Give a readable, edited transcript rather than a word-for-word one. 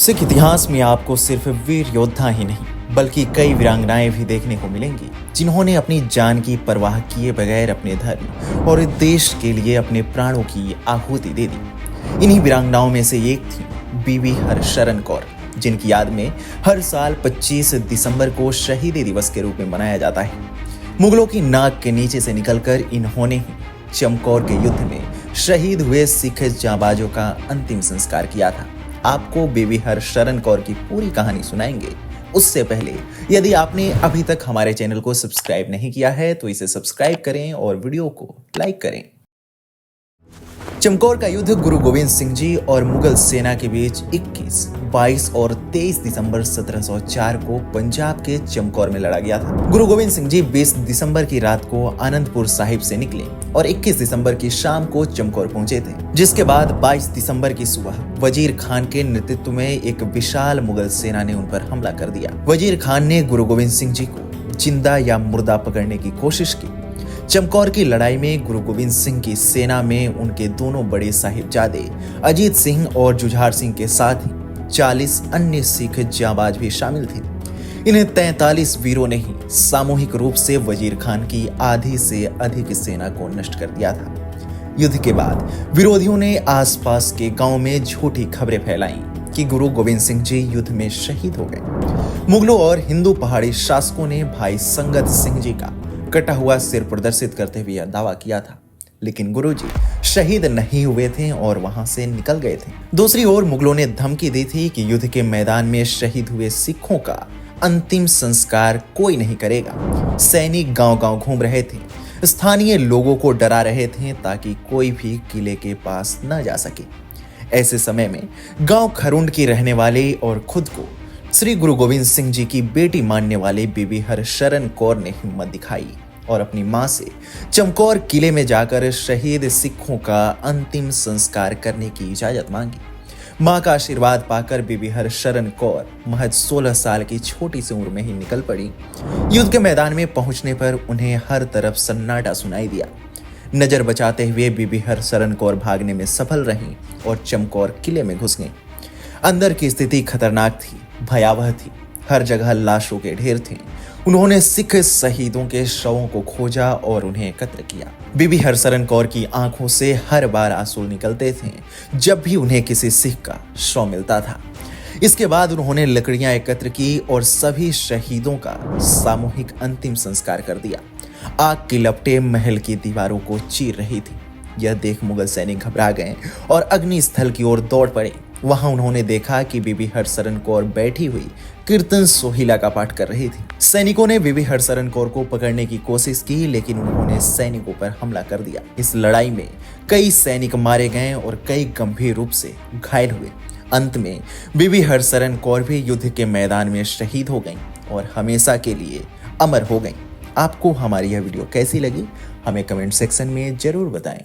सिख इतिहास में आपको सिर्फ वीर योद्धा ही नहीं बल्कि कई वीरांगनाएं भी देखने को मिलेंगी जिन्होंने अपनी जान की परवाह किए बगैर अपने धर्म और देश के लिए अपने प्राणों की आहुति दे दी। इन्हीं वीरांगनाओं में से एक थी बीबी हरशरण कौर, जिनकी याद में हर साल 25 दिसंबर को शहीदी दिवस के रूप में मनाया जाता है। मुगलों की नाक के नीचे से निकलकर इन्होंने ही चमकौर के युद्ध में शहीद हुए सिख जांबाजों का अंतिम संस्कार किया था। आपको बीबी हरशरण कौर की पूरी कहानी सुनाएंगे। उससे पहले यदि आपने अभी तक हमारे चैनल को सब्सक्राइब नहीं किया है तो इसे सब्सक्राइब करें और वीडियो को लाइक करें। चमकौर का युद्ध गुरु गोविंद सिंह जी और मुगल सेना के बीच 21, 22 और 23 दिसंबर 1704 को पंजाब के चमकौर में लड़ा गया था। गुरु गोविंद सिंह जी 20 दिसंबर की रात को आनंदपुर साहिब से निकले और 21 दिसंबर की शाम को चमकौर पहुंचे थे, जिसके बाद 22 दिसंबर की सुबह वजीर खान के नेतृत्व में एक विशाल मुगल सेना ने उन पर हमला कर दिया। वजीर खान ने गुरु गोविंद सिंह जी को जिंदा या मुर्दा पकड़ने की कोशिश की। चमकौर की लड़ाई में गुरु गोविंद सिंह की सेना में उनके दोनों बड़े साहिबजादे अजीत सिंह और जुझार सिंह के साथ ही 40 अन्य सिख जांबाज भी शामिल थे। इन्हें 43 वीरों ने ही सामूहिक रूप से वजीर खान की आधी से अधिक सेना को नष्ट कर दिया था। युद्ध के बाद विरोधियों ने आसपास के गांव में झूठी खबरें फैलाई कि गुरु गोविंद सिंह जी युद्ध में शहीद हो गए। मुगलों और हिंदू पहाड़ी शासकों ने भाई संगत सिंह जी का कटा हुआ सिर प्रदर्शित करते हुए यह दावा किया था, लेकिन गुरुजी शहीद नहीं हुए थे और वहां से निकल गए थे। दूसरी ओर मुगलों ने धमकी दी थी कि युद्ध के मैदान में शहीद हुए सिखों का अंतिम संस्कार कोई नहीं करेगा। सैनिक गांव-गांव घूम रहे थे, स्थानीय लोगों को डरा रहे थे ताकि कोई भी किले के पास न जा सके। ऐसे समय में गांव खरुंड की रहने वाले और खुद को श्री गुरु गोविंद सिंह जी की बेटी मानने वाले बीबी हरशरण कौर ने हिम्मत दिखाई और अपनी मां से चमकौर किले में जाकर शहीद सिखों का अंतिम संस्कार करने की इजाजत मांगी। मां का आशीर्वाद पाकर बीबी हरशरण कौर महज 16 साल की छोटी सी उम्र में ही निकल पड़ी। युद्ध के मैदान में पहुंचने पर उन्हें हर तरफ सन्नाटा सुनाई दिया। नजर बचाते हुए बीबी हरशरण कौर भागने में सफल रहीं और चमकौर किले में घुस गईं। अंदर की स्थिति खतरनाक थी, भयावह थी। हर जगह लाशों के ढेर थे। उन्होंने सिख शहीदों के शवों को खोजा और उन्हें एकत्र किया। बीबी हरशरण कौर की आंखों से हर बार आंसू निकलते थे जब भी उन्हें किसी सिख का शव मिलता था। इसके बाद उन्होंने लकड़ियां एकत्र की और सभी शहीदों का सामूहिक अंतिम संस्कार कर दिया। आग की लपटें महल की दीवारों को चीर रही थी। यह देख मुगल सैनिक घबरा गए और अग्नि स्थल की ओर दौड़ पड़े। वहां उन्होंने देखा कि बीबी हरशरण कौर बैठी हुई कीर्तन सोहिला का पाठ कर रही थी। सैनिकों ने बीबी हरशरण कौर को पकड़ने की कोशिश की, लेकिन उन्होंने सैनिकों पर हमला कर दिया। इस लड़ाई में कई सैनिक मारे गए और कई गंभीर रूप से घायल हुए। अंत में बीबी हरशरण कौर भी युद्ध के मैदान में शहीद हो गईं और हमेशा के लिए अमर हो गईं। आपको हमारी यह वीडियो कैसी लगी हमें कमेंट सेक्शन में जरूर बताएं।